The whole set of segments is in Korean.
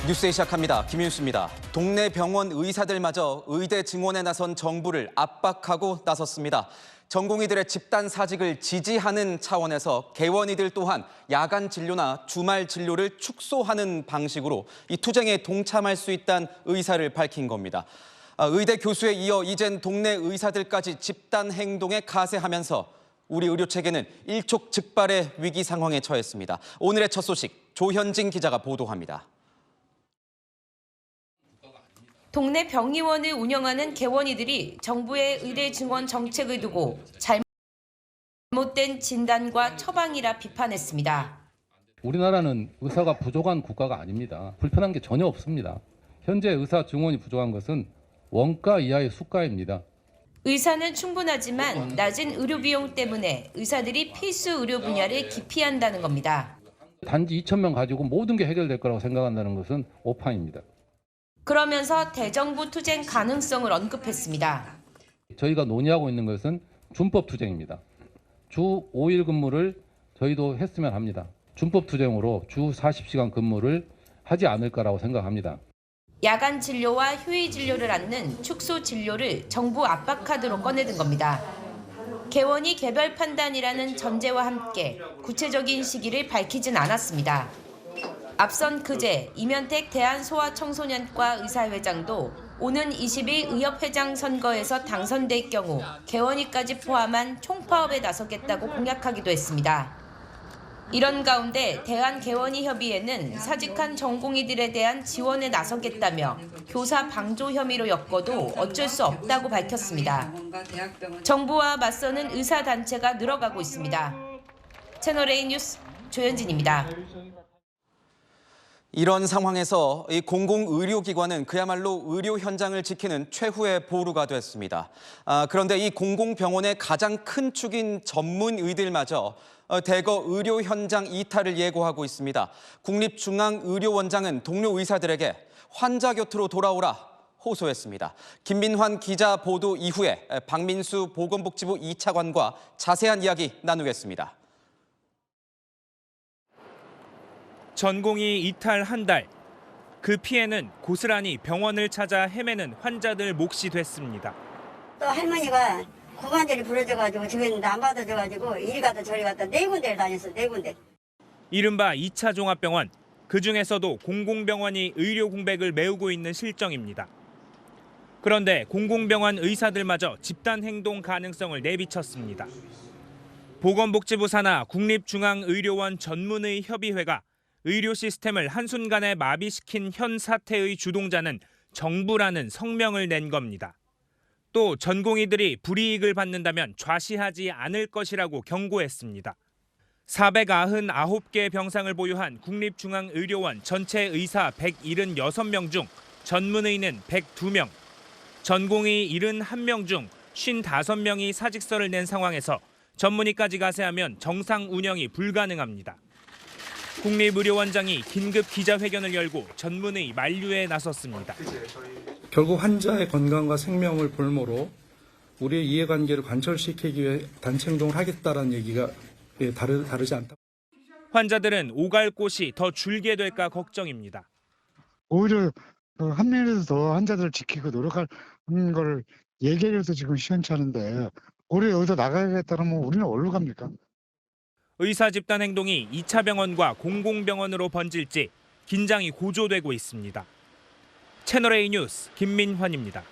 뉴스에 시작합니다. 김윤수입니다. 동네 병원 의사들마저 의대 증원에 나선 정부를 압박하고 나섰습니다. 전공의들의 집단 사직을 지지하는 차원에서 개원이들 또한 야간 진료나 주말 진료를 축소하는 방식으로 이 투쟁에 동참할 수 있다는 의사를 밝힌 겁니다. 의대 교수에 이어 이젠 동네 의사들까지 집단 행동에 가세하면서 우리 의료체계는 일촉즉발의 위기 상황에 처했습니다. 오늘의 첫 소식 조현진 기자가 보도합니다. 동네 병의원을 운영하는 개원이들이 정부의 의대 증원 정책을 두고 잘못된 진단과 처방이라 비판했습니다. 우리나라는 의사가 부족한 국가가 아닙니다. 불편한 게 전혀 없습니다. 현재 의사 증원이 부족한 것은 원가 이하의 수가입니다. 의사는 충분하지만 낮은 의료 비용 때문에 의사들이 필수 의료 분야를 기피한다는 겁니다. 단지 2,000명 가지고 모든 게 해결될 거라고 생각한다는 것은 오판입니다. 그러면서 대정부 투쟁 가능성을 언급했습니다. 저희가 논의하고 있는 것은 준법 투쟁입니다. 주 5일 근무를 저희도 했으면 합니다. 준법 투쟁으로 주 40시간 근무를 하지 않을 거라고 생각합니다. 야간 진료와 휴일 진료를 않는 축소 진료를 정부 압박카드로 꺼내든 겁니다. 개원이 개별 판단이라는 전제와 함께 구체적인 시기를 밝히진 않았습니다. 앞선 그제 이면택 대한소아청소년과 의사회장도 오는 20일 의협회장 선거에서 당선될 경우 개원이까지 포함한 총파업에 나서겠다고 공약하기도 했습니다. 이런 가운데 대한개원의협의회는 사직한 전공의들에 대한 지원에 나서겠다며 교사 방조 혐의로 엮어도 어쩔 수 없다고 밝혔습니다. 정부와 맞서는 의사단체가 늘어가고 있습니다. 채널A 뉴스 조현진입니다. 이런 상황에서 이 공공의료기관은 그야말로 의료 현장을 지키는 최후의 보루가 됐습니다. 그런데 이 공공병원의 가장 큰 축인 전문의들마저 대거 의료 현장 이탈을 예고하고 있습니다. 국립중앙의료원장은 동료 의사들에게 환자 곁으로 돌아오라 호소했습니다. 김민환 기자 보도 이후에 박민수 보건복지부 2차관과 자세한 이야기 나누겠습니다. 전공의 이탈 한 달. 그 피해는 고스란히 병원을 찾아 헤매는 환자들 몫이 됐습니다. 또 할머니가 고관절이 부러져가지고 집에 있는데 안 받아줘가지고 이리 갔다 저리 갔다 4군데를 다녔어, 4군데. 이른바 2차 종합병원. 그중에서도 공공병원이 의료 공백을 메우고 있는 실정입니다. 그런데 공공병원 의사들마저 집단 행동 가능성을 내비쳤습니다. 보건복지부 산하 국립중앙의료원 전문의 협의회가 의료 시스템을 한순간에 마비시킨 현 사태의 주동자는 정부라는 성명을 낸 겁니다. 또 전공의들이 불이익을 받는다면 좌시하지 않을 것이라고 경고했습니다. 499개 병상을 보유한 국립중앙의료원 전체 의사 176명 중 전문의는 102명, 전공의 71명 중 55명이 사직서를 낸 상황에서 전문의까지 가세하면 정상 운영이 불가능합니다. 국립의료원장이 긴급 기자회견을 열고 전문의 만류에 나섰습니다. 결국 환자의 건강과 생명을 볼모로 우리의 이해관계를 관철시키기 위해 단체 행동을 하겠다라는 얘기가 다르지 않다. 환자들은 오갈 곳이 더 줄게 될까 걱정입니다. 오히려 한 면에서 더 환자들을 지키고 노력하는 걸 얘기해도 지금 시원찮은데 우리 여기서 나가야겠다면 우리는 어디로 갑니까? 의사 집단 행동이 2차 병원과 공공병원으로 번질지 긴장이 고조되고 있습니다. 채널A 뉴스 김민환입니다.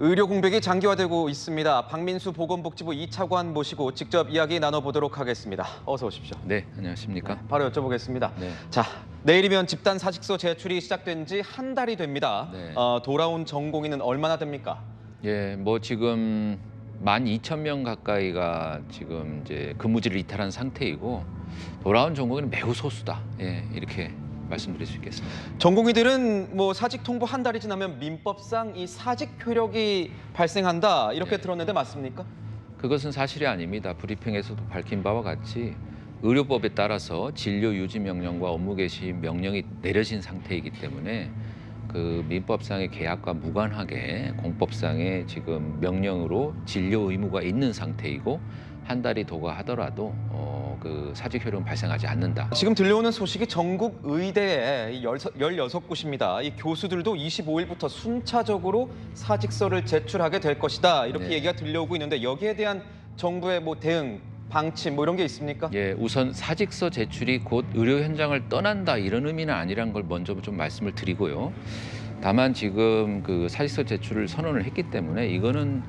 의료 공백이 장기화되고 있습니다. 박민수 보건복지부 2차관 모시고 직접 이야기 나눠보도록 하겠습니다. 어서 오십시오. 네, 안녕하십니까. 바로 여쭤보겠습니다. 네. 자, 내일이면 집단 사직서 제출이 시작된 지 한 달이 됩니다. 네. 돌아온 전공의는 얼마나 됩니까? 예, 뭐 지금 12,000명 가까이가 지금 이제 근무지를 이탈한 상태이고 돌아온 전공의는 매우 소수다. 예, 이렇게 말씀드릴 수 있겠습니다. 전공의들은 뭐 사직 통보 한 달이 지나면 민법상 이 사직 효력이 발생한다 이렇게 네. 들었는데 맞습니까? 그것은 사실이 아닙니다. 브리핑에서도 밝힌 바와 같이 의료법에 따라서 진료 유지 명령과 업무 개시 명령이 내려진 상태이기 때문에 그 민법상의 계약과 무관하게 공법상의 지금 명령으로 진료 의무가 있는 상태이고 한 달이 도과하더라도 그 사직 효력은 발생하지 않는다. 지금 들려오는 소식이 전국 의대에 16곳입니다. 이 교수들도 25일부터 순차적으로 사직서를 제출하게 될 것이다. 이렇게 네. 얘기가 들려오고 있는데 여기에 대한 정부의 뭐 대응, 방침 뭐 이런 게 있습니까? 예, 우선 사직서 제출이 곧 의료 현장을 떠난다 이런 의미는 아니란 걸 먼저 좀 말씀을 드리고요. 다만 지금 그 사직서 제출을 선언을 했기 때문에 이거는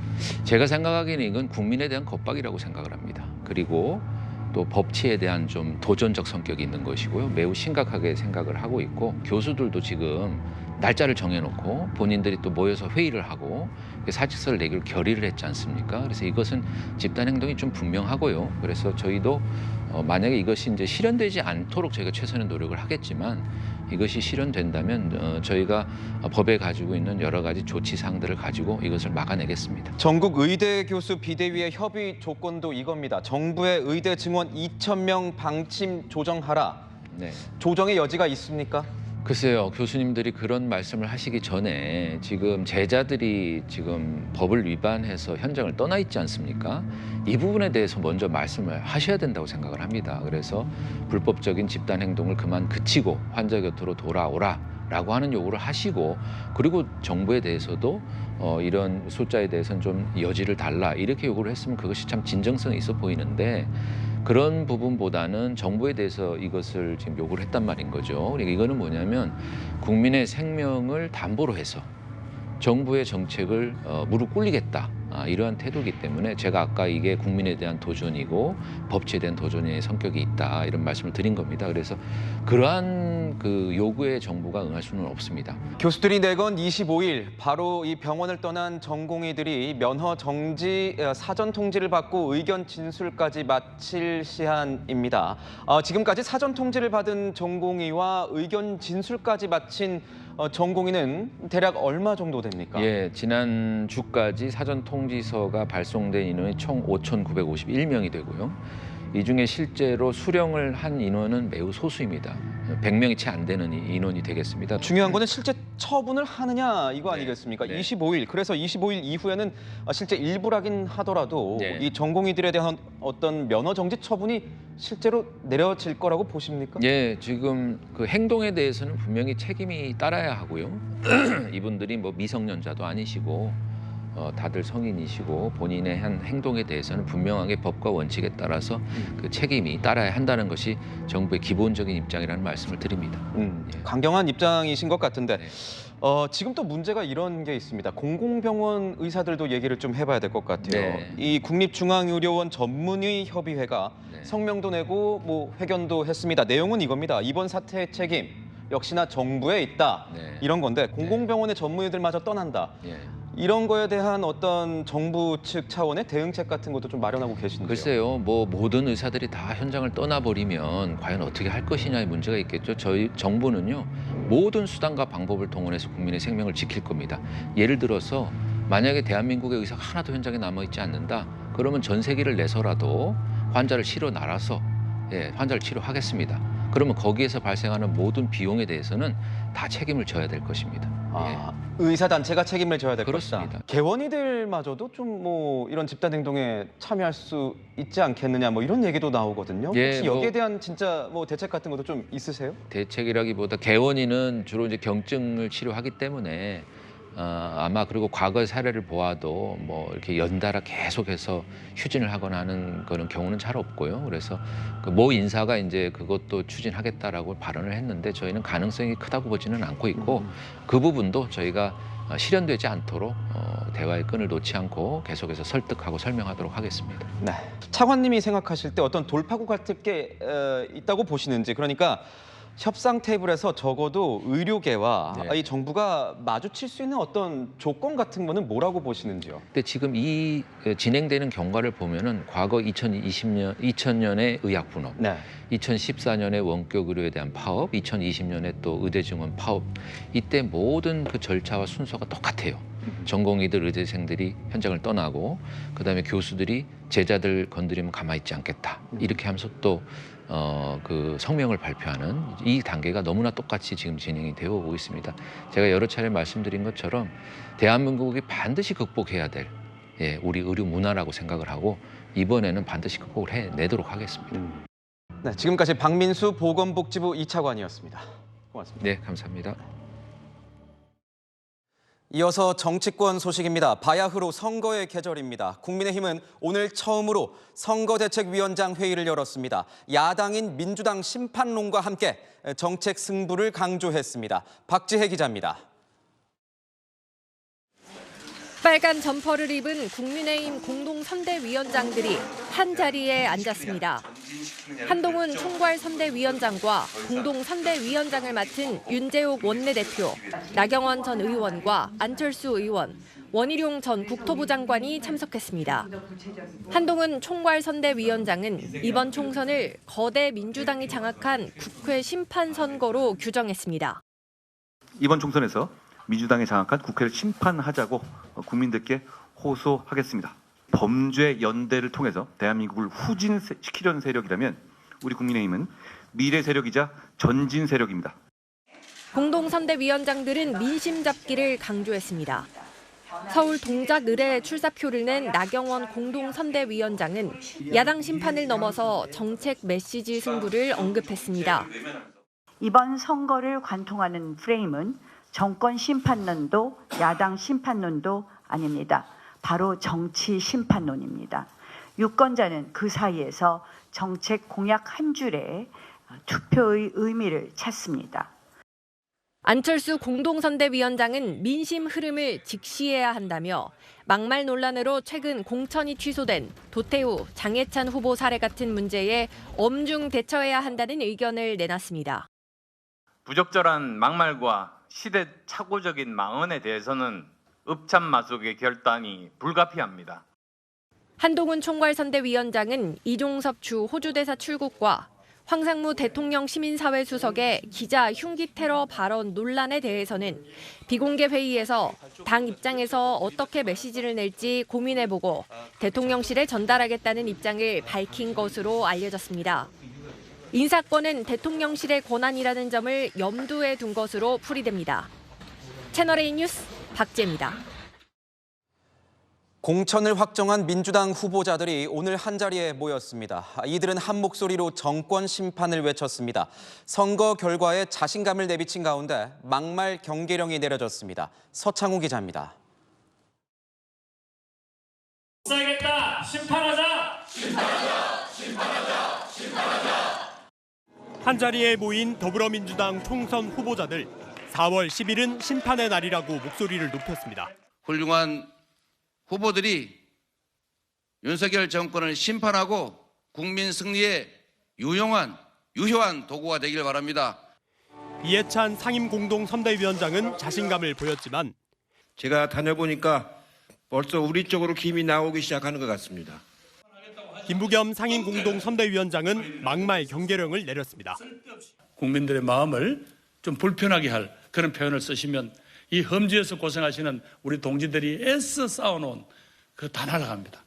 제가 생각하기에는 이건 국민에 대한 겁박이라고 생각을 합니다. 그리고 또 법치에 대한 좀 도전적 성격이 있는 것이고요. 매우 심각하게 생각을 하고 있고 교수들도 지금 날짜를 정해놓고 본인들이 또 모여서 회의를 하고 사직서를 내기로 결의를 했지 않습니까? 그래서 이것은 집단 행동이 좀 분명하고요. 그래서 저희도 만약에 이것이 이제 실현되지 않도록 저희가 최선의 노력을 하겠지만 이것이 실현된다면 저희가 법에 가지고 있는 여러 가지 조치 사항들을 가지고 이것을 막아내겠습니다. 전국 의대 교수 비대위의 협의 조건도 이겁니다. 정부의 의대 증원 2,000명 방침 조정하라. 네. 조정의 여지가 있습니까? 글쎄요, 교수님들이 그런 말씀을 하시기 전에 지금 제자들이 지금 법을 위반해서 현장을 떠나 있지 않습니까? 이 부분에 대해서 먼저 말씀을 하셔야 된다고 생각을 합니다. 그래서 불법적인 집단 행동을 그만 그치고 환자 곁으로 돌아오라라고 하는 요구를 하시고 그리고 정부에 대해서도 이런 숫자에 대해서는 좀 여지를 달라 이렇게 요구를 했으면 그것이 참 진정성이 있어 보이는데 그런 부분보다는 정부에 대해서 이것을 지금 요구를 했단 말인 거죠. 그러니까 이거는 뭐냐면 국민의 생명을 담보로 해서 정부의 정책을 무릎 꿇리겠다. 이러한 태도이기 때문에 제가 아까 이게 국민에 대한 도전이고 법치에 대한 도전의 성격이 있다 이런 말씀을 드린 겁니다. 그래서 그러한 그 요구에 정부가 응할 수는 없습니다. 교수들이 내건 25일 바로 이 병원을 떠난 전공의들이 면허 정지 사전 통지를 받고 의견 진술까지 마칠 시한입니다. 지금까지 사전 통지를 받은 전공의와 의견 진술까지 마친 전공의는 대략 얼마 정도 됩니까? 예, 지난 주까지 사전 통지서가 발송된 인원이 총 5,951명이 되고요. 이 중에 실제로 수령을 한 인원은 매우 소수입니다. 100명이 채 안 되는 인원이 되겠습니다. 중요한 거는 실제 처분을 하느냐 이거 아니겠습니까? 네. 25일, 그래서 25일 이후에는 실제 일부라긴 하더라도 네. 이 전공의들에 대한 어떤 면허 정지 처분이 실제로 내려질 거라고 보십니까? 예, 지금 그 행동에 대해서는 분명히 책임이 따라야 하고요. 이분들이 뭐 미성년자도 아니시고 다들 성인이시고 본인의 한 행동에 대해서는 분명하게 법과 원칙에 따라서 그 책임이 따라야 한다는 것이 정부의 기본적인 입장이라는 말씀을 드립니다. 강경한 입장이신 것 같은데 네. 지금 또 문제가 이런 게 있습니다. 공공병원 의사들도 얘기를 좀 해봐야 될 것 같아요. 네. 이 국립중앙의료원 전문의 협의회가 네. 성명도 내고 뭐 회견도 했습니다. 내용은 이겁니다. 이번 사태의 책임 역시나 정부에 있다. 네. 이런 건데 공공병원의 전문의들마저 떠난다. 예. 이런 거에 대한 어떤 정부 측 차원의 대응책 같은 것도 좀 마련하고 계신데요. 글쎄요, 뭐 모든 의사들이 다 현장을 떠나버리면 과연 어떻게 할 것이냐의 문제가 있겠죠. 저희 정부는요, 모든 수단과 방법을 동원해서 국민의 생명을 지킬 겁니다. 예를 들어서 만약에 대한민국의 의사가 하나도 현장에 남아있지 않는다. 그러면 전세기를 내서라도 환자를 실어 나라서 환자를 치료하겠습니다. 그러면 거기에서 발생하는 모든 비용에 대해서는 다 책임을 져야 될 것입니다. 의사 단체가 책임을 져야 될 그렇습니다. 것이다. 개원이들마저도 좀 뭐 이런 집단 행동에 참여할 수 있지 않겠느냐 뭐 이런 얘기도 나오거든요. 예, 혹시 뭐- 여기에 대한 진짜 뭐 대책 같은 것도 좀 있으세요? 대책이라기보다 개원인은 주로 이제 경증을 치료하기 때문에 아마 그리고 과거의 사례를 보아도 뭐 이렇게 연달아 계속해서 휴진을 하거나 하는 그런 경우는 잘 없고요. 그래서 그 모 인사가 이제 그것도 추진하겠다라고 발언을 했는데 저희는 가능성이 크다고 보지는 않고 있고 그 부분도 저희가 실현되지 않도록 대화의 끈을 놓지 않고 계속해서 설득하고 설명하도록 하겠습니다. 네. 차관님이 생각하실 때 어떤 돌파구 같은 게 있다고 보시는지, 그러니까 협상 테이블에서 적어도 의료계와 네. 이 정부가 마주칠 수 있는 어떤 조건 같은 거는 뭐라고 보시는지요? 근데 지금 이 진행되는 경과를 보면은 과거 2000년에 의학 분업, 네. 2014년에 원격 의료에 대한 파업, 2020년에 또 의대 증원 파업, 이때 모든 그 절차와 순서가 똑같아요. 전공의들, 의대생들이 현장을 떠나고 그다음에 교수들이 제자들 건드리면 가만히 있지 않겠다. 이렇게 하면서 또 그 성명을 발표하는 이 단계가 너무나 똑같이 지금 진행이 되어 오고 있습니다. 제가 여러 차례 말씀드린 것처럼 대한민국이 반드시 극복해야 될 우리 의료 문화라고 생각을 하고 이번에는 반드시 극복을 해내도록 하겠습니다. 네, 지금까지 박민수 보건복지부 2차관이었습니다. 고맙습니다. 네, 감사합니다. 이어서 정치권 소식입니다. 바야흐로 선거의 계절입니다. 국민의힘은 오늘 처음으로 선거대책위원장 회의를 열었습니다. 야당인 민주당 심판론과 함께 정책 승부를 강조했습니다. 박지혜 기자입니다. 빨간 점퍼를 입은 국민의힘 공동선대위원장들이 한 자리에 앉았습니다. 한동훈 총괄선대위원장과 공동선대위원장을 맡은 윤재욱 원내대표, 나경원 전 의원과 안철수 의원, 원희룡 전 국토부 장관이 참석했습니다. 한동훈 총괄선대위원장은 이번 총선을 거대 민주당이 장악한 국회 심판 선거로 규정했습니다. 이번 총선에서 민주당이 장악한 국회를 심판하자고 국민들께 호소하겠습니다. 범죄 연대를 통해서 대한민국을 후진시키려는 세력이라면 우리 국민의힘은 미래 세력이자 전진 세력입니다. 공동선대위원장들은 민심 잡기를 강조했습니다. 서울 동작 의뢰 출사표를 낸 나경원 공동선대위원장은 야당 심판을 넘어서 정책 메시지 승부를 언급했습니다. 이번 선거를 관통하는 프레임은 정권 심판론도 야당 심판론도 아닙니다. 바로 정치 심판론입니다. 유권자는 그 사이에서 정책 공약 한 줄에 투표의 의미를 찾습니다. 안철수 공동선대위원장은 민심 흐름을 직시해야 한다며 막말 논란으로 최근 공천이 취소된 도태우, 장해찬 후보 사례 같은 문제에 엄중 대처해야 한다는 의견을 내놨습니다. 부적절한 막말과 시대착오적인 망언에 대해서는 읍참마속의 결단이 불가피합니다. 한동훈 총괄선대위원장은 이종섭 주 호주대사 출국과 황상무 대통령 시민사회 수석의 기자 흉기 테러 발언 논란에 대해서는 비공개 회의에서 당 입장에서 어떻게 메시지를 낼지 고민해보고 대통령실에 전달하겠다는 입장을 밝힌 것으로 알려졌습니다. 인사권은 대통령실의 권한이라는 점을 염두에 둔 것으로 풀이됩니다. 채널A 뉴스 박지혜입니다. 공천을 확정한 민주당 후보자들이 오늘 한자리에 모였습니다. 이들은 한 목소리로 정권 심판을 외쳤습니다. 선거 결과에 자신감을 내비친 가운데 막말 경계령이 내려졌습니다. 서창우 기자입니다. 못 살겠다! 심판하자! 심판하자! 심판하자! 심판하자! 한자리에 모인 더불어민주당 총선 후보자들 4월 10일은 심판의 날이라고 목소리를 높였습니다. 훌륭한 후보들이 윤석열 정권을 심판하고 국민 승리에 유효한 도구가 되길 바랍니다. 이해찬 상임공동선대위원장은 자신감을 보였지만 제가 다녀보니까 벌써 우리 쪽으로 김이 나오기 시작하는 것 같습니다. 김부겸 상임공동선대위원장은 막말 경계령을 내렸습니다. 국민들의 마음을 좀 불편하게 할 그런 표현을 쓰시면 이 험지에서 고생하시는 우리 동지들이 애써 쌓아놓은 그 다 날아갑니다.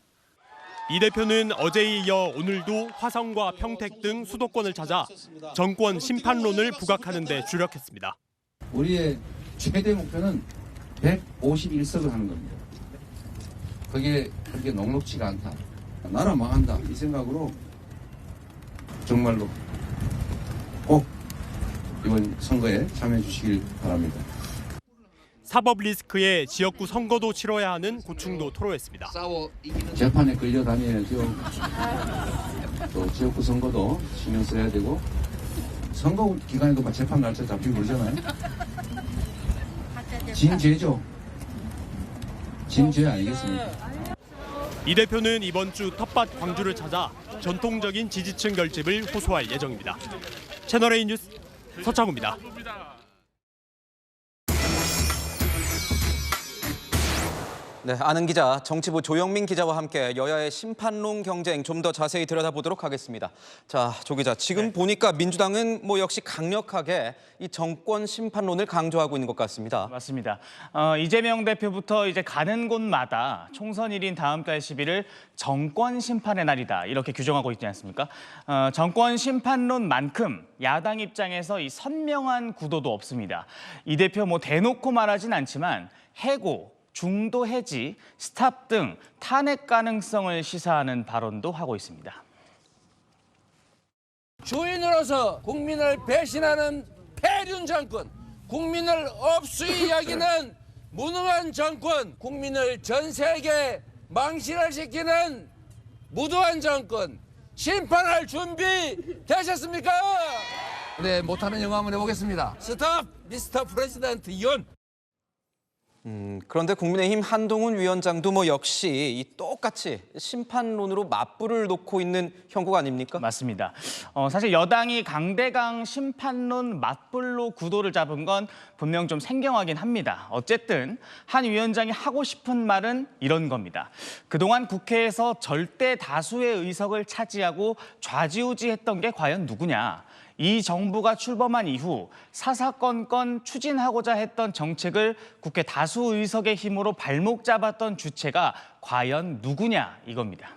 이 대표는 어제에 이어 오늘도 화성과 평택 등 수도권을 찾아 정권 심판론을 부각하는 데 주력했습니다. 우리의 최대 목표는 151석을 하는 겁니다. 그게 그렇게 녹록지가 않다. 나라 망한다 이 생각으로 정말로 꼭 이번 선거에 참여해 주시길 바랍니다. 사법 리스크에 지역구 선거도 치러야 하는 고충도 토로했습니다. 재판에 끌려다녀야죠. 또 지역구 선거도 신경 써야 되고 선거 기간에도 막 재판 날짜 잡히고 그러잖아요. 진죄죠. 진죄 아니겠습니까? 이 대표는 이번 주 텃밭 광주를 찾아 전통적인 지지층 결집을 호소할 예정입니다. 채널A 뉴스 서창우입니다. 네, 아는 기자, 정치부 조영민 기자와 함께 여야의 심판론 경쟁 좀 더 자세히 들여다보도록 하겠습니다. 자, 조 기자, 지금 보니까 민주당은 역시 강력하게 이 정권 심판론을 강조하고 있는 것 같습니다. 맞습니다. 이재명 대표부터 이제 가는 곳마다 총선일인 다음 달 11일 정권 심판의 날이다 이렇게 규정하고 있지 않습니까? 정권 심판론만큼 야당 입장에서 이 선명한 구도도 없습니다. 이 대표 대놓고 말하진 않지만 해고, 중도 해지, 스탑 등 탄핵 가능성을 시사하는 발언도 하고 있습니다. 주인으로서 국민을 배신하는 폐륜 정권, 국민을 업수히 여기는 무능한 정권, 국민을 전 세계 망신을 시키는 무도한 정권, 심판할 준비 되셨습니까? 네, 못하는 영화 한번 해보겠습니다. 스톱, 미스터 프레지던트 윤. 그런데 국민의힘 한동훈 위원장도 역시 이 똑같이 심판론으로 맞불을 놓고 있는 형국 아닙니까? 맞습니다. 사실 여당이 강대강 심판론 맞불로 구도를 잡은 건 분명 좀 생경하긴 합니다. 어쨌든 한 위원장이 하고 싶은 말은 이런 겁니다. 그동안 국회에서 절대 다수의 의석을 차지하고 좌지우지했던 게 과연 누구냐? 이 정부가 출범한 이후 사사건건 추진하고자 했던 정책을 국회 다수 의석의 힘으로 발목 잡았던 주체가 과연 누구냐 이겁니다.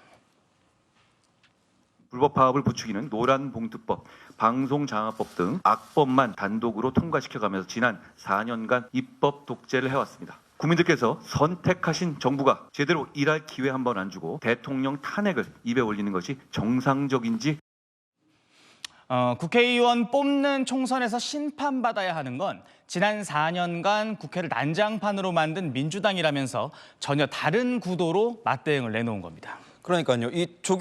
불법 파업을 부추기는 노란봉투법, 방송장악법 등 악법만 단독으로 통과시켜가면서 지난 4년간 입법 독재를 해왔습니다. 국민들께서 선택하신 정부가 제대로 일할 기회 한 번 안 주고 대통령 탄핵을 입에 올리는 것이 정상적인지 국회의원 뽑는 총선에서 심판받아야 하는 건 지난 4년간 국회를 난장판으로 만든 민주당이라면서 전혀 다른 구도로 맞대응을 내놓은 겁니다. 그러니까요. 이 조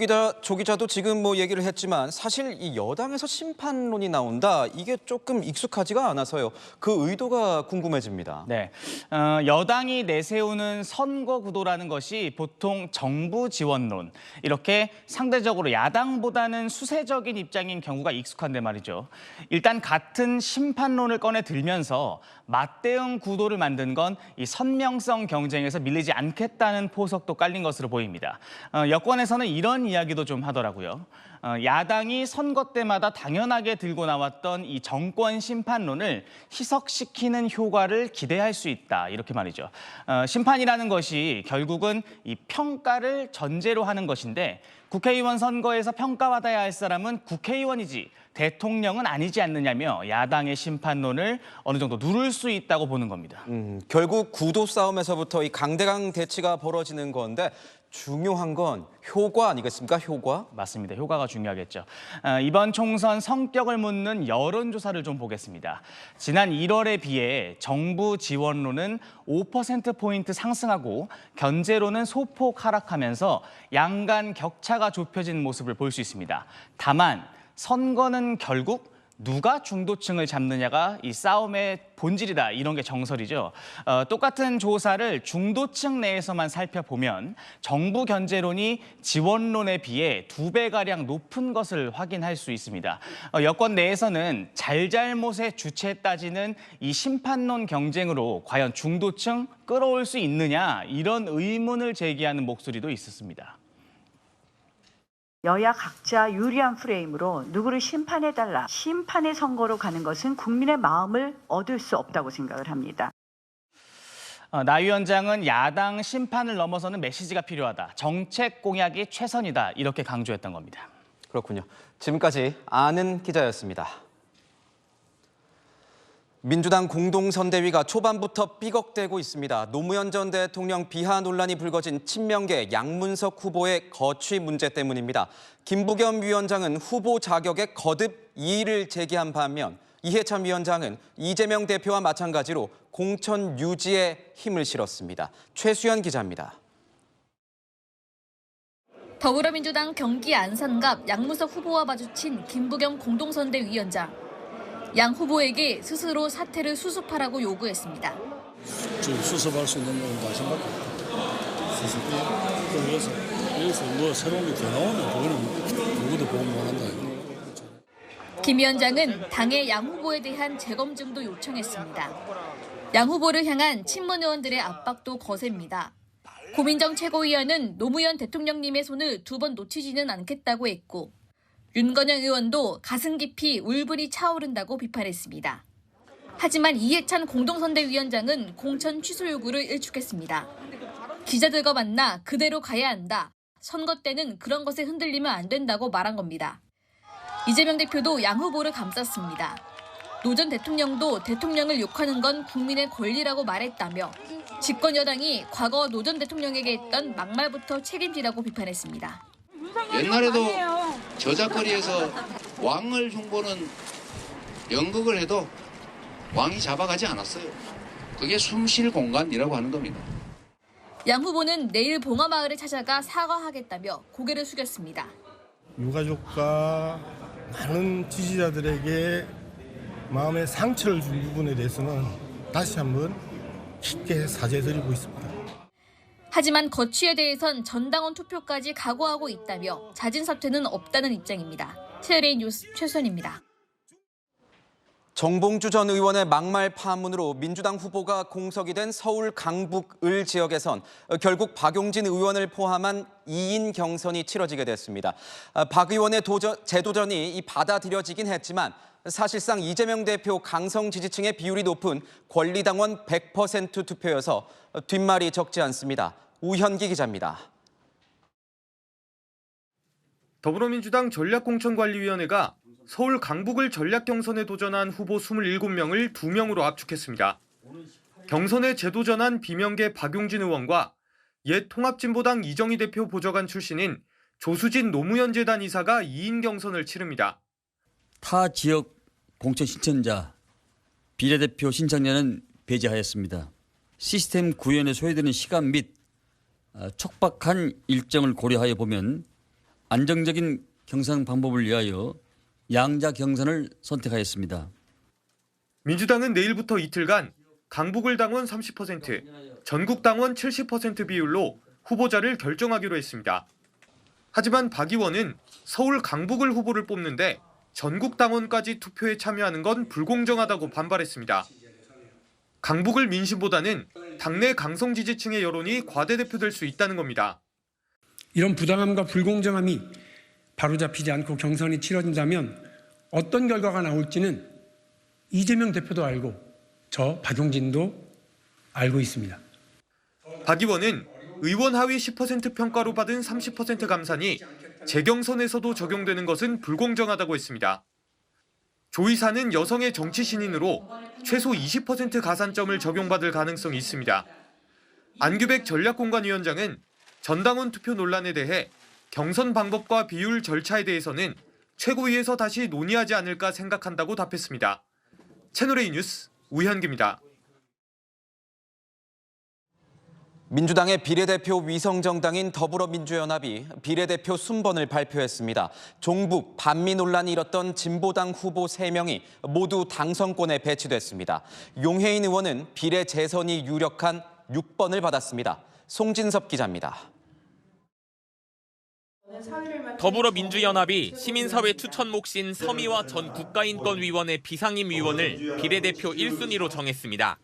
기자도 지금 얘기를 했지만 사실 이 여당에서 심판론이 나온다. 이게 조금 익숙하지가 않아서요. 그 의도가 궁금해집니다. 네, 여당이 내세우는 선거 구도라는 것이 보통 정부 지원론, 이렇게 상대적으로 야당보다는 수세적인 입장인 경우가 익숙한데 말이죠. 일단 같은 심판론을 꺼내 들면서 맞대응 구도를 만든 건 이 선명성 경쟁에서 밀리지 않겠다는 포석도 깔린 것으로 보입니다. 여권에서는 이런 이야기도 좀 하더라고요. 야당이 선거 때마다 당연하게 들고 나왔던 이 정권 심판론을 희석시키는 효과를 기대할 수 있다. 이렇게 말이죠. 심판이라는 것이 결국은 이 평가를 전제로 하는 것인데 국회의원 선거에서 평가받아야 할 사람은 국회의원이지 대통령은 아니지 않느냐며 야당의 심판론을 어느 정도 누를 수 있다고 보는 겁니다. 결국 구도 싸움에서부터 이 강대강 대치가 벌어지는 건데 중요한 건 효과 아니겠습니까? 효과? 맞습니다. 효과가 중요하겠죠. 이번 총선 성격을 묻는 여론조사를 좀 보겠습니다. 지난 1월에 비해 정부 지원론은 5%포인트 상승하고 견제론은 소폭 하락하면서 양간 격차가 좁혀진 모습을 볼 수 있습니다. 다만 선거는 결국 누가 중도층을 잡느냐가 이 싸움의 본질이다, 이런 게 정설이죠. 똑같은 조사를 중도층 내에서만 살펴보면 정부 견제론이 지원론에 비해 2배가량 높은 것을 확인할 수 있습니다. 여권 내에서는 잘잘못의 주체 따지는 이 심판론 경쟁으로 과연 중도층 끌어올 수 있느냐, 이런 의문을 제기하는 목소리도 있었습니다. 여야 각자 유리한 프레임으로 누구를 심판해달라, 심판의 선거로 가는 것은 국민의 마음을 얻을 수 없다고 생각을 합니다. 나 위원장은 야당 심판을 넘어서는 메시지가 필요하다, 정책 공약이 최선이다, 이렇게 강조했던 겁니다. 그렇군요. 지금까지 아는 기자였습니다. 민주당 공동선대위가 초반부터 삐걱대고 있습니다. 노무현 전 대통령 비하 논란이 불거진 친명계 양문석 후보의 거취 문제 때문입니다. 김부겸 위원장은 후보 자격에 거듭 이의를 제기한 반면 이해찬 위원장은 이재명 대표와 마찬가지로 공천 유지에 힘을 실었습니다. 최수연 기자입니다. 더불어민주당 경기 안산갑 양문석 후보와 마주친 김부겸 공동선대위원장. 양 후보에게 스스로 사퇴를 수습하라고 요구했습니다. 지금 수습할 수 있는 건 다 생각합니다. 수습을 여기서 뭐 새로운 게 더 나오면 그거는 누구도 보고 못한다. 김 위원장은 당의 양 후보에 대한 재검증도 요청했습니다. 양 후보를 향한 친문 의원들의 압박도 거셉니다. 고민정 최고위원은 노무현 대통령님의 손을 2번 놓치지는 않겠다고 했고, 윤건영 의원도 가슴 깊이 울분이 차오른다고 비판했습니다. 하지만 이해찬 공동선대위원장은 공천 취소 요구를 일축했습니다. 기자들과 만나 그대로 가야 한다. 선거 때는 그런 것에 흔들리면 안 된다고 말한 겁니다. 이재명 대표도 양 후보를 감쌌습니다. 노 전 대통령도 대통령을 욕하는 건 국민의 권리라고 말했다며 집권 여당이 과거 노 전 대통령에게 했던 막말부터 책임지라고 비판했습니다. 옛날에도 저작거리에서 왕을 흉보는 연극을 해도 왕이 잡아가지 않았어요. 그게 숨쉴 공간이라고 하는 겁니다. 양 후보는 내일 봉화마을에 찾아가 사과하겠다며 고개를 숙였습니다. 유가족과 많은 지지자들에게 마음의 상처를 준 부분에 대해서는 다시 한번 깊게 사죄드리고 있습니다. 하지만 거취에 대해선 전당원 투표까지 각오하고 있다며 잦은 사퇴는 없다는 입장입니다. 채널A 뉴스 최수연입니다. 정봉주 전 의원의 막말 파문으로 민주당 후보가 공석이 된 서울 강북 을 지역에선 결국 박용진 의원을 포함한 2인 경선이 치러지게 됐습니다. 박 의원의 재도전이 받아들여지긴 했지만 사실상 이재명 대표 강성 지지층의 비율이 높은 권리당원 100% 투표여서 뒷말이 적지 않습니다. 우현기 기자입니다. 더불어민주당 전략공천관리위원회가 서울 강북을 전략경선에 도전한 후보 27명을 2명으로 압축했습니다. 경선에 재도전한 비명계 박용진 의원과 옛 통합진보당 이정희 대표 보좌관 출신인 조수진 노무현 재단 이사가 2인 경선을 치릅니다. 타 지역 공천 신청자, 비례대표 신청자는 배제하였습니다. 시스템 구현에 소요되는 시간 및 촉박한 일정을 고려하여 보면 안정적인 경선 방법을 위하여 양자 경선을 선택하였습니다. 민주당은 내일부터 이틀간 강북을 당원 30%, 전국 당원 70% 비율로 후보자를 결정하기로 했습니다. 하지만 박 의원은 서울 강북을 후보를 뽑는데 전국 당원까지 투표에 참여하는 건 불공정하다고 반발했습니다. 강북을 민심보다는 당내 강성 지지층의 여론이 과대대표될 수 있다는 겁니다. 이런 부당함과 불공정함이 바로잡히지 않고 경선이 치러진다면 어떤 결과가 나올지는 이재명 대표도 알고 저 박용진도 알고 있습니다. 박 의원은 의원 하위 10% 평가로 받은 30% 감산이 재경선에서도 적용되는 것은 불공정하다고 했습니다. 조 이사는 여성의 정치 신인으로 최소 20% 가산점을 적용받을 가능성이 있습니다. 안규백 전략공관위원장은 전당원 투표 논란에 대해 경선 방법과 비율 절차에 대해서는 최고위에서 다시 논의하지 않을까 생각한다고 답했습니다. 채널A 뉴스 우현기입니다. 민주당의 비례대표 위성정당인 더불어민주연합이 비례대표 순번을 발표했습니다. 종북, 반미 논란이 일었던 진보당 후보 3명이 모두 당선권에 배치됐습니다. 용혜인 의원은 비례 재선이 유력한 6번을 받았습니다. 송진섭 기자입니다. 더불어민주연합이 시민사회 추천 몫인 서미화 전 국가인권위원회 비상임위원을 비례대표 1순위로 정했습니다.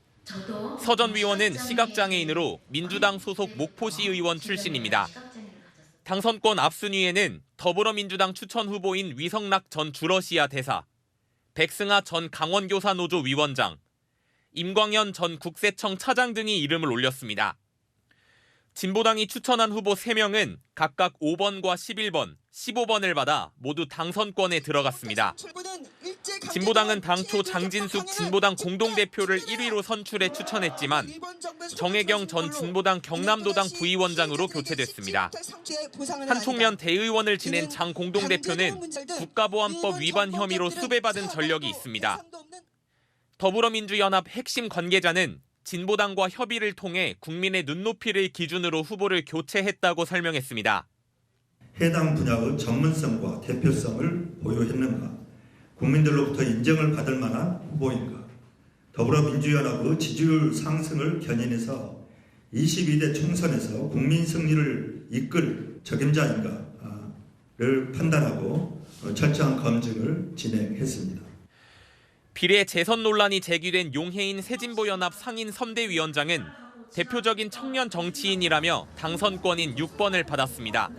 서 전 위원은 시각장애인으로 민주당 소속 목포시 의원 출신입니다. 당선권 앞순위에는 더불어민주당 추천 후보인 위성락 전 주러시아 대사, 백승하 전 강원교사노조 위원장, 임광현 전 국세청 차장 등이 이름을 올렸습니다. 진보당이 추천한 후보 3명은 각각 5번과 11번, 15번을 받아 모두 당선권에 들어갔습니다. 진보당은 당초 장진숙 진보당 공동대표를 1위로 선출해 추천했지만 정혜경 전 진보당 경남도당 부위원장으로 교체됐습니다. 한총련 대의원을 지낸 장 공동대표는 국가보안법 위반 혐의로 수배받은 전력이 있습니다. 더불어민주연합 핵심 관계자는 진보당과 협의를 통해 국민의 눈높이를 기준으로 후보를 교체했다고 설명했습니다. 해당 분야의 전문성과 대표성을 보유했는가, 국민들로부터 인정을 받을 만한 후보인가, 더불어민주연합의 지지율 상승을 견인해서 22대 총선에서 국민 승리를 이끌 적임자인가를 판단하고 철저한 검증을 진행했습니다. 비례 재선 논란이 제기된 용혜인 새진보연합 상인 선대위원장은 대표적인 청년 정치인이라며 당선권인 6번을 받았습니다.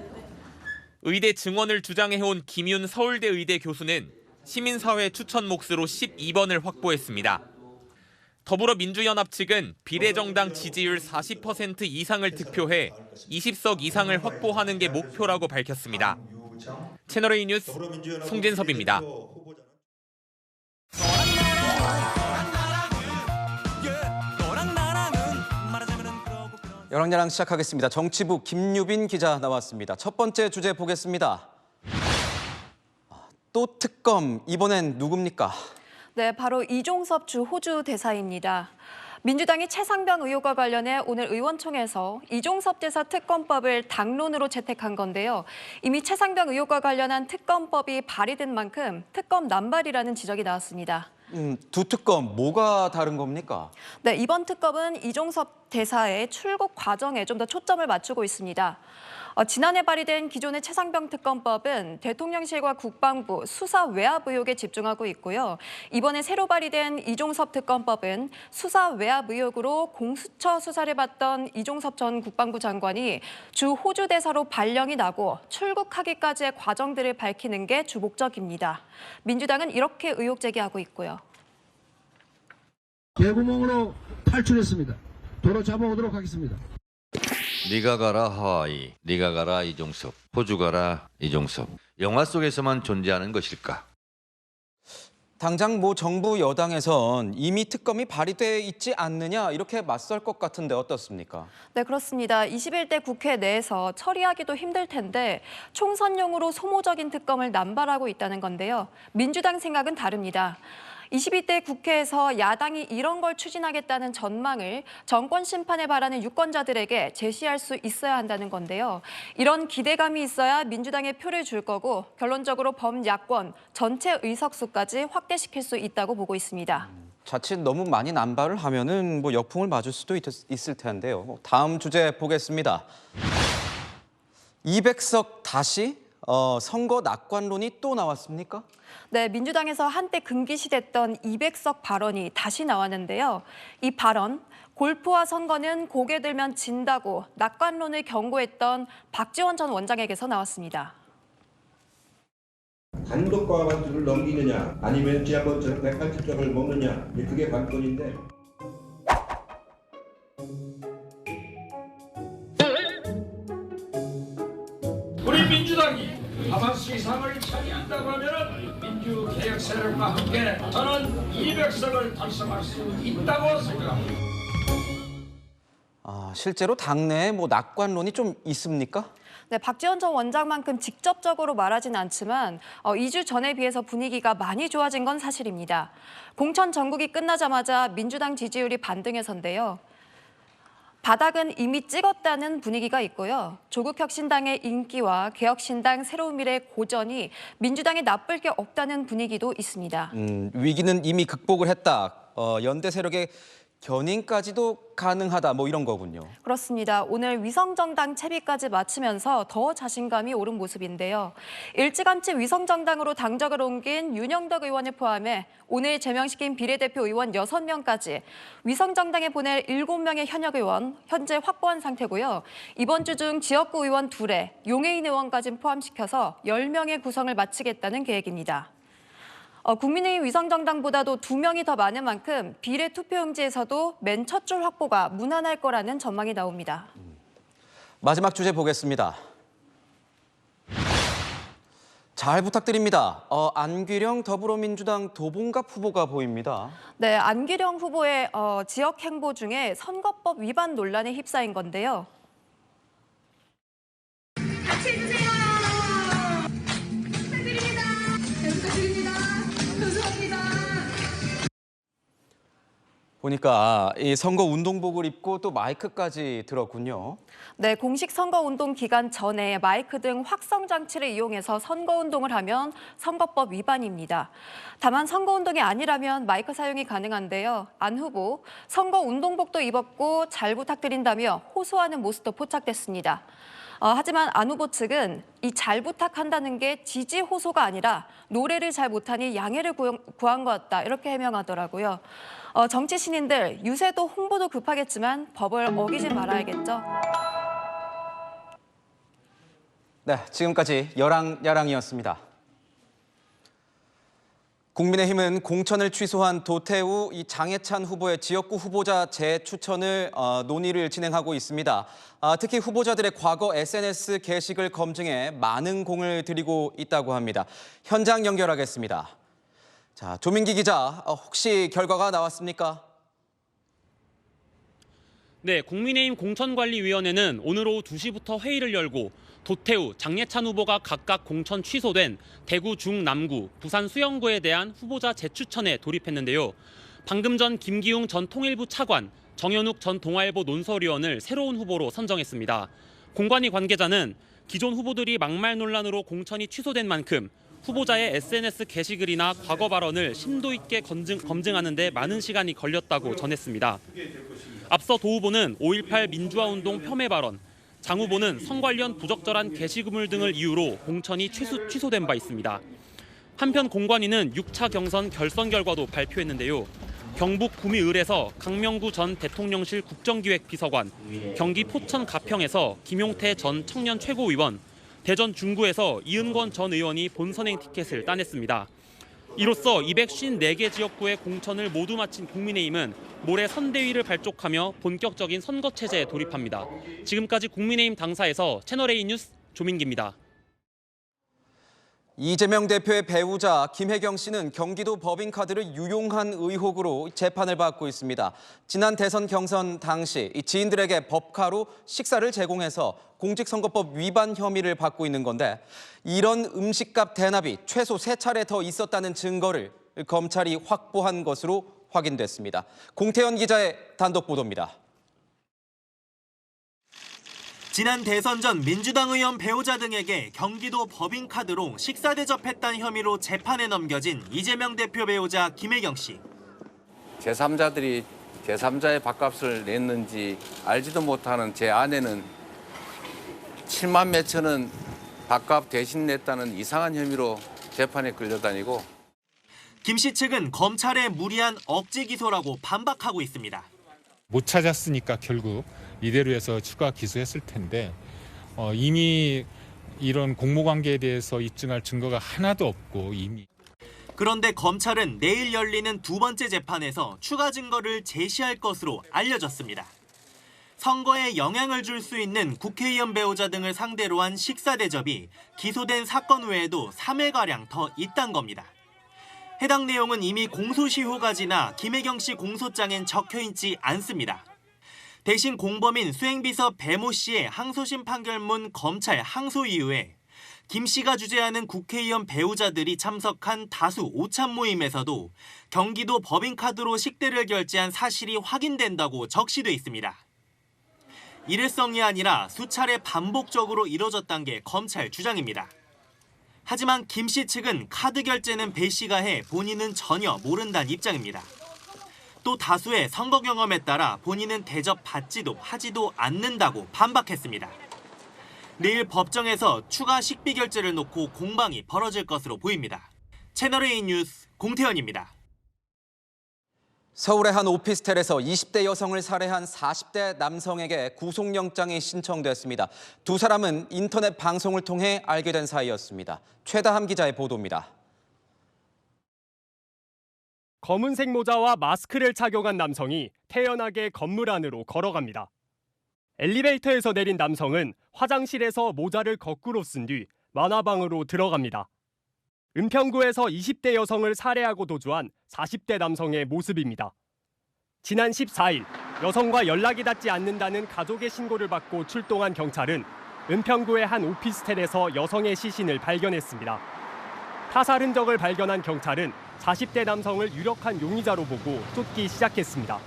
의대 증원을 주장해온 김윤 서울대 의대 교수는 시민사회 추천 몫으로 12번을 확보했습니다. 더불어민주연합 측은 비례정당 지지율 40% 이상을 득표해 20석 이상을 확보하는 게 목표라고 밝혔습니다. 채널A 뉴스 송진섭입니다. 여랑야랑 시작하겠습니다. 정치부 김유빈 기자 나왔습니다. 첫 번째 주제 보겠습니다. 또 특검, 이번엔 누굽니까? 네, 바로 이종섭 주 호주 대사입니다. 민주당이 최상병 의혹과 관련해 오늘 의원총회에서 이종섭 대사 특검법을 당론으로 채택한 건데요. 이미 최상병 의혹과 관련한 특검법이 발의된 만큼 특검 남발이라는 지적이 나왔습니다. 두 특검 뭐가 다른 겁니까? 네, 이번 특검은 이종섭 대사의 출국 과정에 좀 더 초점을 맞추고 있습니다. 지난해 발의된 기존의 최상병 특검법은 대통령실과 국방부, 수사 외압 의혹에 집중하고 있고요. 이번에 새로 발의된 이종섭 특검법은 수사 외압 의혹으로 공수처 수사를 받던 이종섭 전 국방부 장관이 주 호주 대사로 발령이 나고 출국하기까지의 과정들을 밝히는 게 주 목적입니다. 민주당은 이렇게 의혹 제기하고 있고요. 개구멍으로 탈출했습니다. 도로 잡아오도록 하겠습니다. 네가 가라 하와이, 네가 가라 이종섭, 호주 가라 이종섭. 영화 속에서만 존재하는 것일까? 당장 정부 여당에선 이미 특검이 발의돼 있지 않느냐 이렇게 맞설 것 같은데 어떻습니까? 네, 그렇습니다. 21대 국회 내에서 처리하기도 힘들 텐데 총선용으로 소모적인 특검을 남발하고 있다는 건데요. 민주당 생각은 다릅니다. 22대 국회에서 야당이 이런 걸 추진하겠다는 전망을 정권 심판을 바라는 유권자들에게 제시할 수 있어야 한다는 건데요. 이런 기대감이 있어야 민주당에 표를 줄 거고 결론적으로 범야권 전체 의석수까지 확대시킬 수 있다고 보고 있습니다. 자칫 너무 많이 남발을 하면은 역풍을 맞을 수도 있을 텐데요. 다음 주제 보겠습니다. 200석 다시 선거 낙관론이 또 나왔습니까? 네, 민주당에서 한때 금기시됐던 200석 발언이 다시 나왔는데요. 이 발언, 골프와 선거는 고개 들면 진다고 낙관론을 경고했던 박지원 전 원장에게서 나왔습니다. 단독 과반수를 넘기느냐 아니면 지난번처럼 180석을 먹느냐 그게 관건인데. 우리 민주당이 과반수 이상을 차지한다고 하면 민주개혁 세력과 함께 저는 200석을 달성할 수 있다고 생각합니다. 실제로 당내에 낙관론이 좀 있습니까? 네, 박지원 전 원장만큼 직접적으로 말하진 않지만 2주 전에 비해서 분위기가 많이 좋아진 건 사실입니다. 공천 전국이 끝나자마자 민주당 지지율이 반등해서인데요. 바닥은 이미 찍었다는 분위기가 있고요. 조국혁신당의 인기와 개혁신당 새로운 미래의 고전이 민주당에 나쁠 게 없다는 분위기도 있습니다. 위기는 이미 극복을 했다. 연대 세력의 견인까지도 가능하다. 이런 거군요. 그렇습니다. 오늘 위성정당 채비까지 마치면서 더 자신감이 오른 모습인데요. 일찌감치 위성정당으로 당적을 옮긴 윤영덕 의원을 포함해 오늘 제명시킨 비례대표 의원 6명까지 위성정당에 보낼 7명의 현역 의원 현재 확보한 상태고요. 이번 주 중 지역구 의원 2에 용해인 의원까지 포함시켜서 10명의 구성을 마치겠다는 계획입니다. 국민의힘 위성정당보다도 2명이 더 많은 만큼 비례 투표용지에서도 맨 첫 줄 확보가 무난할 거라는 전망이 나옵니다. 마지막 주제 보겠습니다. 잘 부탁드립니다. 안규령 더불어민주당 도봉갑 후보가 보입니다. 네, 안규령 후보의 지역 행보 중에 선거법 위반 논란에 휩싸인 건데요. 같이 해주세요. 부탁드립니다. 부탁드립니다. 감사합니다. 보니까 이 선거 운동복을 입고 또 마이크까지 들었군요. 네, 공식 선거운동 기간 전에 마이크 등 확성 장치를 이용해서 선거운동을 하면 선거법 위반입니다. 다만 선거운동이 아니라면 마이크 사용이 가능한데요. 안 후보, 선거운동복도 입었고 잘 부탁드린다며 호소하는 모습도 포착됐습니다. 하지만 안 후보 측은 이 잘 부탁한다는 게 지지 호소가 아니라 노래를 잘 못하니 양해를 구한 것 같다 이렇게 해명하더라고요. 정치 신인들 유세도 홍보도 급하겠지만 법을 어기지 말아야겠죠. 네, 지금까지 여랑야랑이었습니다. 국민의힘은 공천을 취소한 도태우 장해찬 후보의 지역구 후보자 재추천을 논의를 진행하고 있습니다. 특히 후보자들의 과거 SNS 게시글 검증에 많은 공을 들이고 있다고 합니다. 현장 연결하겠습니다. 자, 조민기 기자, 혹시 결과가 나왔습니까? 네, 국민의힘 공천관리위원회는 오늘 오후 2시부터 회의를 열고 도태우, 장예찬 후보가 각각 공천 취소된 대구 중남구, 부산 수영구에 대한 후보자 재추천에 돌입했는데요. 방금 전 김기웅 전 통일부 차관, 정현욱 전 동아일보 논설위원을 새로운 후보로 선정했습니다. 공관위 관계자는 기존 후보들이 막말 논란으로 공천이 취소된 만큼 후보자의 SNS 게시글이나 과거 발언을 심도 있게 검증하는 데 많은 시간이 걸렸다고 전했습니다. 앞서 도 후보는 5.18 민주화운동 폄훼 발언, 장 후보는 선 관련 부적절한 게시물 등을 이유로 공천이 취소된 바 있습니다. 한편 공관위는 6차 경선 결선 결과도 발표했는데요. 경북 구미을에서 강명구 전 대통령실 국정기획비서관, 경기 포천 가평에서 김용태 전 청년 최고위원, 대전 중구에서 이은권 전 의원이 본선행 티켓을 따냈습니다. 이로써 254개 지역구의 공천을 모두 마친 국민의힘은 모레 선대위를 발족하며 본격적인 선거 체제에 돌입합니다. 지금까지 국민의힘 당사에서 채널A 뉴스 조민기입니다. 이재명 대표의 배우자 김혜경 씨는 경기도 법인카드를 유용한 의혹으로 재판을 받고 있습니다. 지난 대선 경선 당시 지인들에게 법카로 식사를 제공해서 공직선거법 위반 혐의를 받고 있는 건데 이런 음식값 대납이 최소 3차례 더 있었다는 증거를 검찰이 확보한 것으로 확인됐습니다. 공태현 기자의 단독 보도입니다. 지난 대선 전 민주당 의원 배우자 등에게 경기도 법인카드로 식사 대접했다는 혐의로 재판에 넘겨진 이재명 대표 배우자 김혜경 씨. 제3자들이 제3자의 밥값을 냈는지 알지도 못하는 제 아내는 7만 몇천 원 밥값 대신 냈다는 이상한 혐의로 재판에 끌려다니고 김 씨 측은 검찰의 무리한 억지 기소라고 반박하고 있습니다. 못 찾았으니까 결국 이대로 해서 추가 기소했을 텐데 이미 이런 공모관계에 대해서 입증할 증거가 하나도 없고 이미. 그런데 검찰은 내일 열리는 두 번째 재판에서 추가 증거를 제시할 것으로 알려졌습니다. 선거에 영향을 줄 수 있는 국회의원 배우자 등을 상대로 한 식사 대접이 기소된 사건 외에도 3회가량 더 있단 겁니다. 해당 내용은 이미 공소시효가 지나 김혜경 씨 공소장엔 적혀있지 않습니다. 대신 공범인 수행비서 배모 씨의 항소심 판결문 검찰 항소 이후에 김 씨가 주재하는 국회의원 배우자들이 참석한 다수 오찬 모임에서도 경기도 법인카드로 식대를 결제한 사실이 확인된다고 적시돼 있습니다. 일회성이 아니라 수차례 반복적으로 이뤄졌다는 게 검찰 주장입니다. 하지만 김 씨 측은 카드 결제는 배 씨가 해 본인은 전혀 모른다는 입장입니다. 또 다수의 선거 경험에 따라 본인은 대접받지도 하지도 않는다고 반박했습니다. 내일 법정에서 추가 식비 결제를 놓고 공방이 벌어질 것으로 보입니다. 채널A 뉴스 공태현입니다. 서울의 한 오피스텔에서 20대 여성을 살해한 40대 남성에게 구속영장이 신청됐습니다. 두 사람은 인터넷 방송을 통해 알게 된 사이였습니다. 최다함 기자의 보도입니다. 검은색 모자와 마스크를 착용한 남성이 태연하게 건물 안으로 걸어갑니다. 엘리베이터에서 내린 남성은 화장실에서 모자를 거꾸로 쓴 뒤 만화방으로 들어갑니다. 은평구에서 20대 여성을 살해하고 도주한 40대 남성의 모습입니다. 지난 14일 여성과 연락이 닿지 않는다는 가족의 신고를 받고 출동한 경찰은 은평구의 한 오피스텔에서 여성의 시신을 발견했습니다. 타살 흔적을 발견한 경찰은 40대 남성을 유력한 용의자로 보고 쫓기 시작했습니다.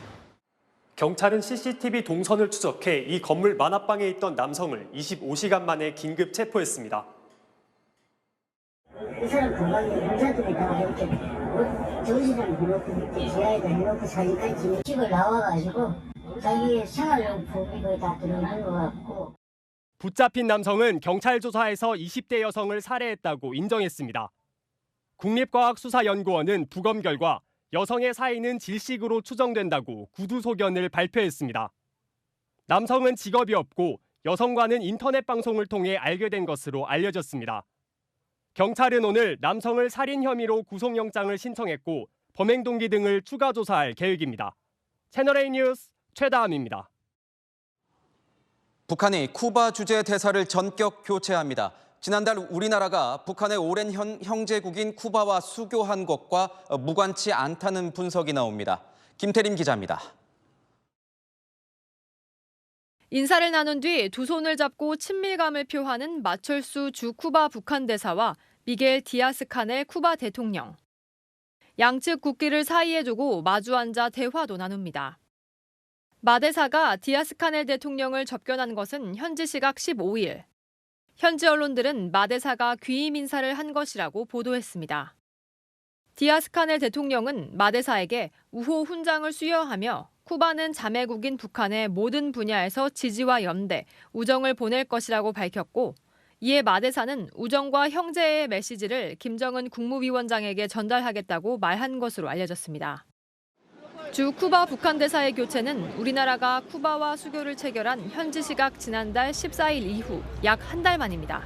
경찰은 CCTV 동선을 추적해 이 건물 만화방에 있던 남성을 25시간 만에 긴급 체포했습니다. 이 사람 건강이 의사들에다가 이렇게 정신을 해놓고 밑에 지하에다 해놓고 사진까지 찍는 집을 나와가지고 자기 생활용품이 거의 다 들어간 것 같고. 붙잡힌 남성은 경찰 조사에서 20대 여성을 살해했다고 인정했습니다. 국립과학수사연구원은 부검 결과 여성의 사인은 질식으로 추정된다고 구두소견을 발표했습니다. 남성은 직업이 없고 여성과는 인터넷 방송을 통해 알게 된 것으로 알려졌습니다. 경찰은 오늘 남성을 살인 혐의로 구속영장을 신청했고 범행 동기 등을 추가 조사할 계획입니다. 채널A 뉴스 최다함입니다. 북한이 쿠바 주재 대사를 전격 교체합니다. 지난달 우리나라가 북한의 오랜 형제국인 쿠바와 수교한 것과 무관치 않다는 분석이 나옵니다. 김태림 기자입니다. 인사를 나눈 뒤 두 손을 잡고 친밀감을 표하는 마철수 주 쿠바 북한 대사와 미겔 디아스카넬 쿠바 대통령. 양측 국기를 사이에 두고 마주 앉아 대화도 나눕니다. 마 대사가 디아스카넬 대통령을 접견한 것은 현지 시각 15일. 현지 언론들은 마 대사가 귀임 인사를 한 것이라고 보도했습니다. 디아스카넬 대통령은 마 대사에게 우호 훈장을 수여하며 쿠바는 자매국인 북한의 모든 분야에서 지지와 연대, 우정을 보낼 것이라고 밝혔고, 이에 마 대사는 우정과 형제의 메시지를 김정은 국무위원장에게 전달하겠다고 말한 것으로 알려졌습니다. 주 쿠바 북한 대사의 교체는 우리나라가 쿠바와 수교를 체결한 현지 시각 지난달 14일 이후 약 한 달 만입니다.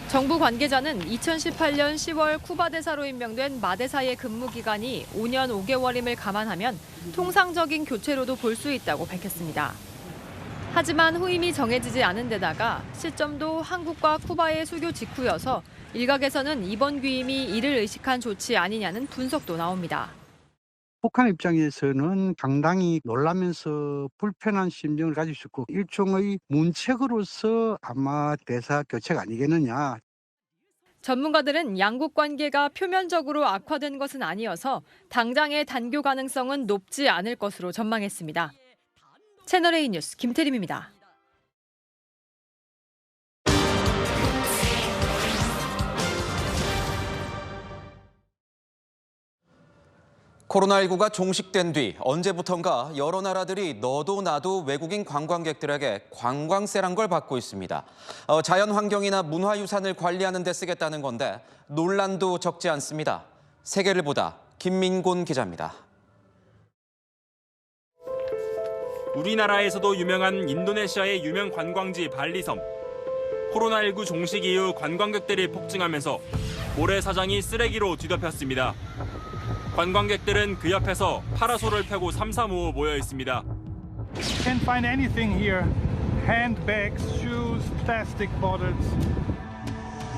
정부 관계자는 2018년 10월 쿠바 대사로 임명된 마 대사의 근무 기간이 5년 5개월임을 감안하면 통상적인 교체로도 볼 수 있다고 밝혔습니다. 하지만 후임이 정해지지 않은 데다가 시점도 한국과 쿠바의 수교 직후여서 일각에서는 이번 귀임이 이를 의식한 조치 아니냐는 분석도 나옵니다. 북한 입장에서는 상당히 놀라면서 불편한 심정을 가지고 있었고 일종의 문책으로서 아마 대사 교체가 아니겠느냐. 전문가들은 양국 관계가 표면적으로 악화된 것은 아니어서 당장의 단교 가능성은 높지 않을 것으로 전망했습니다. 채널A 뉴스 김태림입니다. 코로나19가 종식된 뒤 언제부턴가 여러 나라들이 너도 나도 외국인 관광객들에게 관광세란 걸 받고 있습니다. 자연환경이나 문화유산을 관리하는 데 쓰겠다는 건데 논란도 적지 않습니다. 세계를 보다 김민곤 기자입니다. 우리나라에서도 유명한 인도네시아의 유명 관광지 발리섬. 코로나19 종식 이후 관광객들이 폭증하면서 모래사장이 쓰레기로 뒤덮였습니다. 관광객들은 그 옆에서 파라솔을 펴고 삼삼오오 모여 있습니다. Can't find anything here. Handbags, shoes, plastic bottles.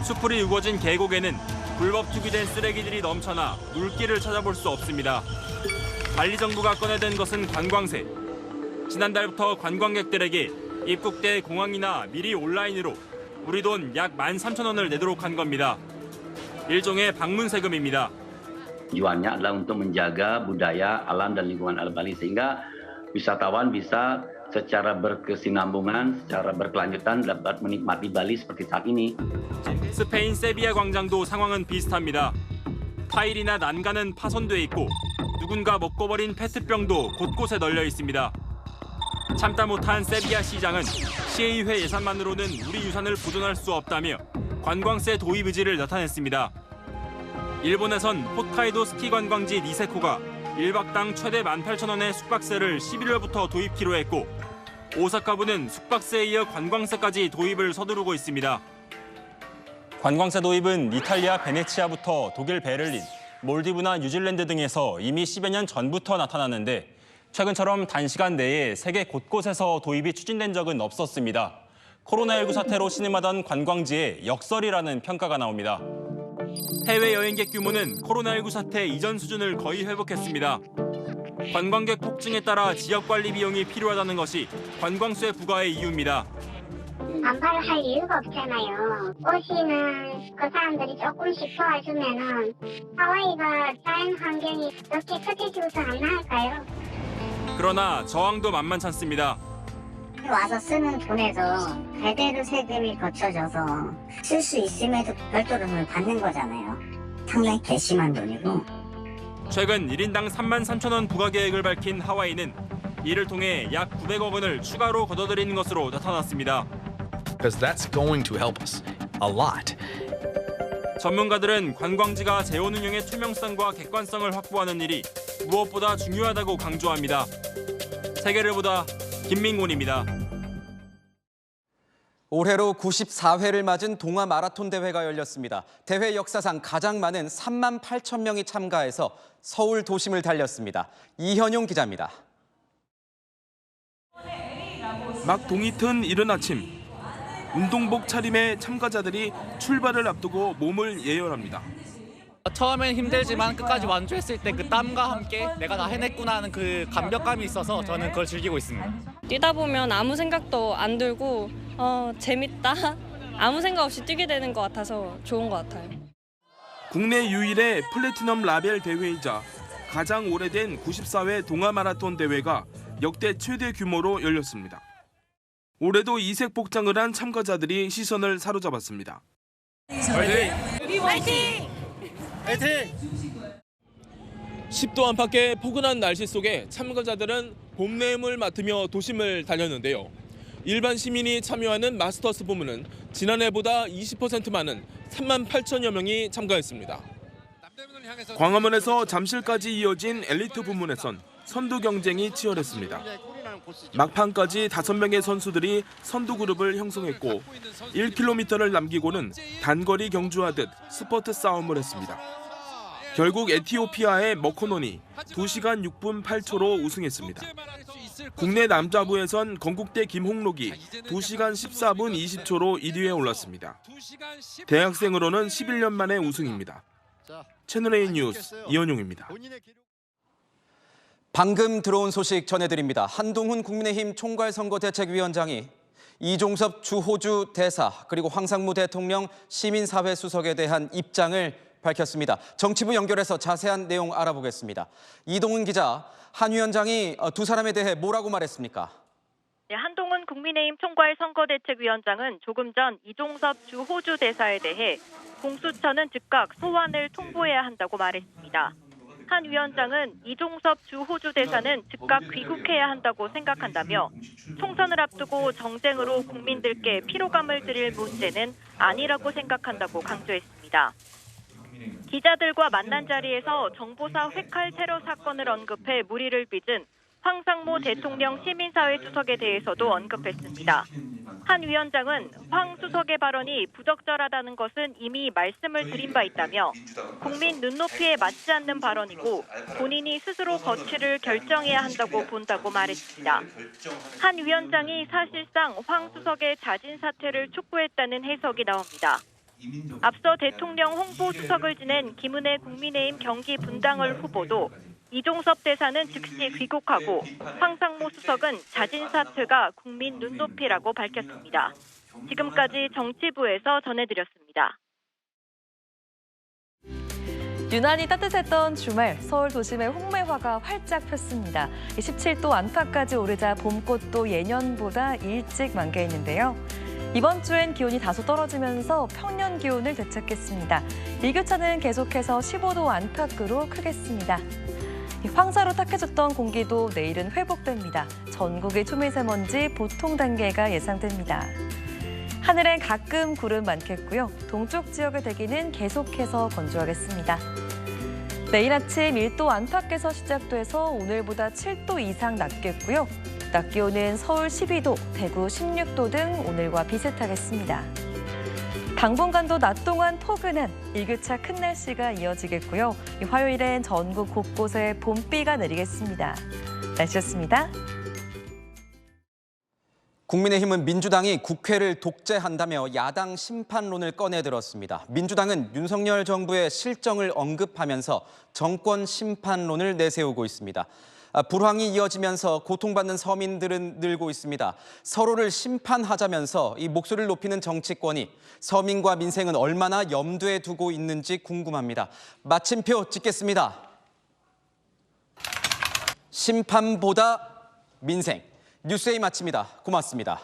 수풀이 우거진 계곡에는 불법 투기된 쓰레기들이 넘쳐나 물길을 찾아볼 수 없습니다. 발리 정부가 꺼내든 것은 관광세. 지난달부터 관광객들에게 입국대 공항이나 미리 온라인으로 우리 돈 약 13,000원을 내도록 한 겁니다. 일종의 방문 세금입니다. Tujuannya adalah untuk menjaga budaya alam dan lingkungan alam Bali sehingga wisatawan bisa secara berkesinambungan, secara berkelanjutan dapat menikmati Bali seperti saat ini. 스페인 세비야 광장도 상황은 비슷합니다. 타일이나 난간은 파손돼 있고 누군가 먹고 버린 페트병도 곳곳에 널려 있습니다. 참다 못한 세비야 시장은 시의회 예산만으로는 우리 유산을 보존할 수 없다며 관광세 도입 의지를 나타냈습니다. 일본에선 홋카이도 스키 관광지 니세코가 1박당 최대 18,000원의 숙박세를 11월부터 도입키로 했고 오사카부는 숙박세에 이어 관광세까지 도입을 서두르고 있습니다. 관광세 도입은 이탈리아 베네치아부터 독일 베를린, 몰디브나 뉴질랜드 등에서 이미 10여 년 전부터 나타났는데 최근처럼 단시간 내에 세계 곳곳에서 도입이 추진된 적은 없었습니다. 코로나19 사태로 신음하던 관광지에 역설이라는 평가가 나옵니다. 해외 여행객 규모는 코로나19 사태 이전 수준을 거의 회복했습니다. 관광객 폭증에 따라 지역 관리 비용이 필요하다는 것이 관광세 부과의 이유입니다. 반발을 할 이유가 없잖아요. 오시는 그 사람들이 조금씩 도와주면은 하와이가 자연 환경이 이렇게 깨끗해지고서 안 나을까요? 그러나 저항도 만만찮습니다. 와서 쓰는 돈에서 배대로 세금이 거쳐져서 쓸 수 있음에도 별도로 돈을 받는 거잖아요. 상당히 괘씸한 돈이고. 최근 1인당 33,000원 부과 계획을 밝힌 하와이는 이를 통해 약 900억 원을 추가로 걷어들이는 것으로 나타났습니다. Because that's going to help us a lot. 전문가들은 관광지가 재원 운영의 투명성과 객관성을 확보하는 일이 무엇보다 중요하다고 강조합니다. 세계를 보다 김민곤입니다. 올해로 94회를 맞은 동아 마라톤 대회가 열렸습니다. 대회 역사상 가장 많은 3만 8천 명이 참가해서 서울 도심을 달렸습니다. 이현용 기자입니다. 막 동이 튼 이른 아침, 운동복 차림의 참가자들이 출발을 앞두고 몸을 예열합니다. 처음엔 힘들지만 끝까지 완주했을 때 그 땀과 함께 내가 다 해냈구나 하는 그 감격감이 있어서 저는 그걸 즐기고 있습니다. 뛰다 보면 아무 생각도 안 들고 재밌다. 아무 생각 없이 뛰게 되는 것 같아서 좋은 것 같아요. 국내 유일의 플래티넘 라벨 대회이자 가장 오래된 94회 동아 마라톤 대회가 역대 최대 규모로 열렸습니다. 올해도 이색 복장을 한 참가자들이 시선을 사로잡았습니다. 화이팅! 화이팅! 화이팅! 10도 안팎의 포근한 날씨 속에 참가자들은 봄내음을 맡으며 도심을 달렸는데요. 일반 시민이 참여하는 마스터스 부문은 지난해보다 20% 많은 3만 8천여 명이 참가했습니다. 광화문에서 잠실까지 이어진 엘리트 부문에선 선두 경쟁이 치열했습니다. 막판까지 5명의 선수들이 선두 그룹을 형성했고 1km를 남기고는 단거리 경주하듯 스퍼트 싸움을 했습니다. 결국 에티오피아의 머코논이 2시간 6분 8초로 우승했습니다. 국내 남자부에선 건국대 김홍록이 2시간 14분 20초로 1위에 올랐습니다. 대학생으로는 11년 만에 우승입니다. 채널A 뉴스 이현용입니다. 방금 들어온 소식 전해드립니다. 한동훈 국민의힘 총괄선거대책위원장이 이종섭 주호주 대사 그리고 황상무 대통령 시민사회 수석에 대한 입장을 밝혔습니다. 정치부 연결해서 자세한 내용 알아보겠습니다. 이동훈 기자, 한 위원장이 두 사람에 대해 뭐라고 말했습니까? 네, 한동훈 국민의힘 총괄선거대책위원장은 조금 전 이종섭 주호주 대사에 대해 공수처는 즉각 소환을 통보해야 한다고 말했습니다. 한 위원장은 이종섭 주호주 대사는 즉각 귀국해야 한다고 생각한다며 총선을 앞두고 정쟁으로 국민들께 피로감을 드릴 문제는 아니라고 생각한다고 강조했습니다. 기자들과 만난 자리에서 정보사 회칼 테러 사건을 언급해 물의를 빚은 황상무 대통령 시민사회 수석에 대해서도 언급했습니다. 한 위원장은 황 수석의 발언이 부적절하다는 것은 이미 말씀을 드린 바 있다며 국민 눈높이에 맞지 않는 발언이고 본인이 스스로 거취를 결정해야 한다고 본다고 말했습니다. 한 위원장이 사실상 황 수석의 자진 사퇴를 촉구했다는 해석이 나옵니다. 앞서 대통령 홍보수석을 지낸 김은혜 국민의힘 경기 분당을 후보도 이종섭 대사는 즉시 귀국하고 황상무 수석은 자진 사퇴가 국민 눈높이라고 밝혔습니다. 지금까지 정치부에서 전해드렸습니다. 유난히 따뜻했던 주말, 서울 도심의 홍매화가 활짝 폈습니다. 17도 안팎까지 오르자 봄꽃도 예년보다 일찍 만개했는데요. 이번 주엔 기온이 다소 떨어지면서 평년 기온을 되찾겠습니다. 일교차는 계속해서 15도 안팎으로 크겠습니다. 황사로 탁해졌던 공기도 내일은 회복됩니다. 전국의 초미세먼지 보통 단계가 예상됩니다. 하늘엔 가끔 구름 많겠고요. 동쪽 지역의 대기는 계속해서 건조하겠습니다. 내일 아침 1도 안팎에서 시작돼서 오늘보다 7도 이상 낮겠고요. 낮 기온은 서울 12도, 대구 16도 등 오늘과 비슷하겠습니다. 당분간도 낮 동안 포근한 일교차 큰 날씨가 이어지겠고요. 화요일엔 전국 곳곳에 봄비가 내리겠습니다. 날씨였습니다. 국민의힘은 민주당이 국회를 독재한다며 야당 심판론을 꺼내들었습니다. 민주당은 윤석열 정부의 실정을 언급하면서 정권 심판론을 내세우고 있습니다. 불황이 이어지면서 고통받는 서민들은 늘고 있습니다. 서로를 심판하자면서 이 목소리를 높이는 정치권이 서민과 민생은 얼마나 염두에 두고 있는지 궁금합니다. 마침표 찍겠습니다. 심판보다 민생. 뉴스에이 마칩니다. 고맙습니다.